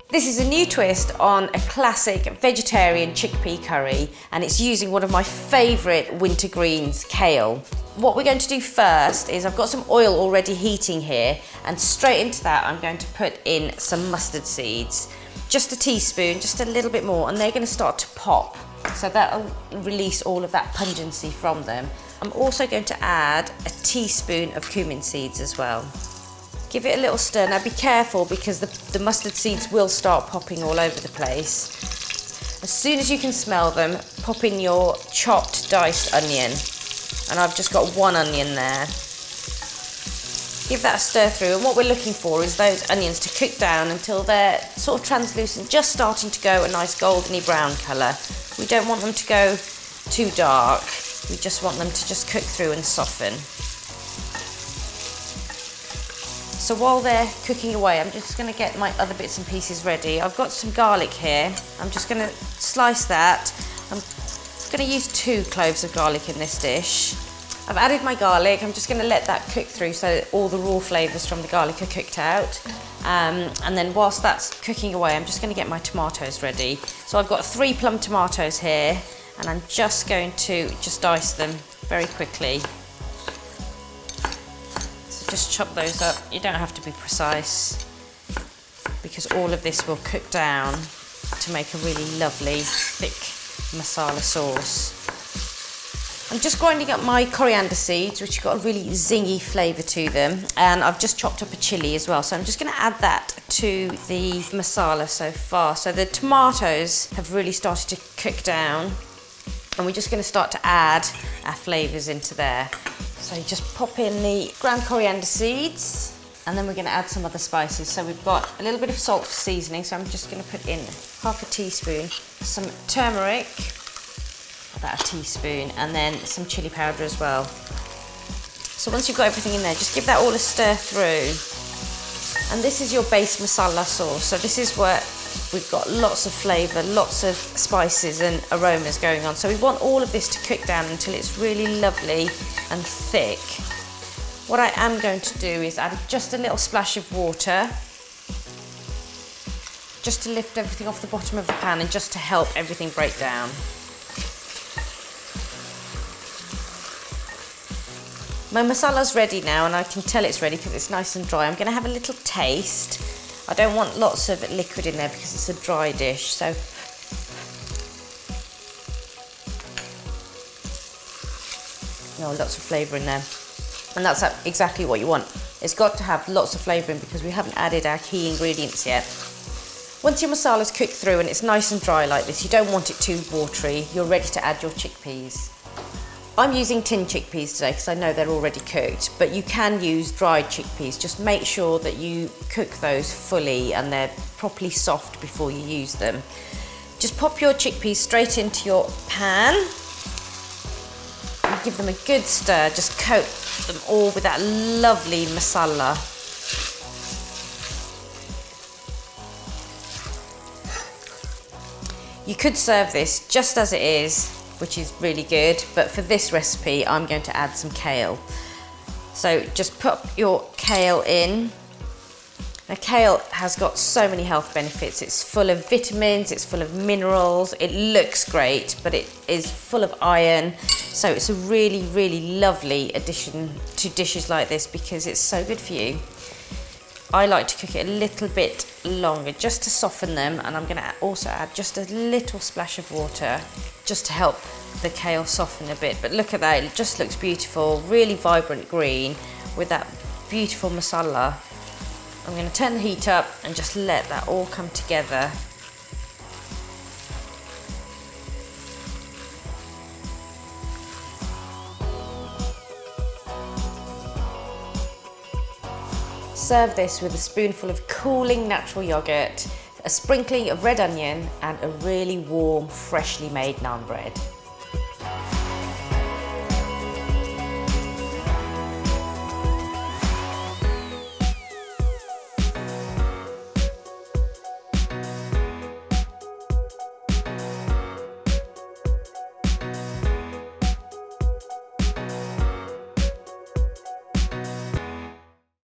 This is a new twist on a classic vegetarian chickpea curry, and it's using one of my favourite winter greens, kale. What we're going to do first is I've got some oil already heating here, and straight into that I'm going to put in some mustard seeds. Just a teaspoon, just a little bit more, and they're going to start to pop. So that'll release all of that pungency from them. I'm also going to add a teaspoon of cumin seeds as well. Give it a little stir. Now be careful because the mustard seeds will start popping all over the place. As soon as you can smell them, pop in your chopped diced onion. And I've just got one onion there. Give that a stir through, and what we're looking for is those onions to cook down until they're sort of translucent, just starting to go a nice goldeny brown colour. We don't want them to go too dark. We just want them to just cook through and soften. So while they're cooking away, I'm just going to get my other bits and pieces ready. I've got some garlic here. I'm just going to slice that. I'm going to use 2 cloves of garlic in this dish. I've added my garlic. I'm just going to let that cook through so that all the raw flavours from the garlic are cooked out. And then whilst that's cooking away, I'm just going to get my tomatoes ready. So I've got 3 plum tomatoes here, and I'm just going to dice them very quickly. Just chop those up. You don't have to be precise because all of this will cook down to make a really lovely thick masala sauce. I'm just grinding up my coriander seeds, which have got a really zingy flavour to them, and I've just chopped up a chilli as well, so I'm just going to add that to the masala so far. So the tomatoes have really started to cook down, and we're just going to start to add our flavours into there. So you just pop in the ground coriander seeds, and then we're going to add some other spices. So we've got a little bit of salt for seasoning, so I'm just going to put in half a teaspoon, some turmeric, about a teaspoon, and then some chilli powder as well. So once you've got everything in there, just give that all a stir through. And this is your base masala sauce. So this is where we've got lots of flavour, lots of spices and aromas going on. So we want all of this to cook down until it's really lovely and thick. What I am going to do is add just a little splash of water, just to lift everything off the bottom of the pan and just to help everything break down. My masala's ready now, and I can tell it's ready because it's nice and dry. I'm going to have a little taste. I don't want lots of liquid in there because it's a dry dish, so no, lots of flavour in there, and that's exactly what you want. It's got to have lots of flavour in because we haven't added our key ingredients yet. Once your masala's cooked through and it's nice and dry like this, you don't want it too watery, you're ready to add your chickpeas. I'm using tin chickpeas today because I know they're already cooked, but you can use dried chickpeas. Just make sure that you cook those fully and they're properly soft before you use them. Just pop your chickpeas straight into your pan and give them a good stir. Just coat them all with that lovely masala. You could serve this just as it is, which is really good, but for this recipe I'm going to add some kale. So just put your kale in. Now kale has got so many health benefits. It's full of vitamins, it's full of minerals, it looks great, but it is full of iron. So it's a really, really lovely addition to dishes like this because it's so good for you. I like to cook it a little bit longer just to soften them, and I'm going to also add just a little splash of water just to help the kale soften a bit. But look at that, it just looks beautiful, really vibrant green with that beautiful masala. I'm going to turn the heat up and just let that all come together. Serve this with a spoonful of cooling natural yogurt, a sprinkling of red onion, and a really warm, freshly made naan bread.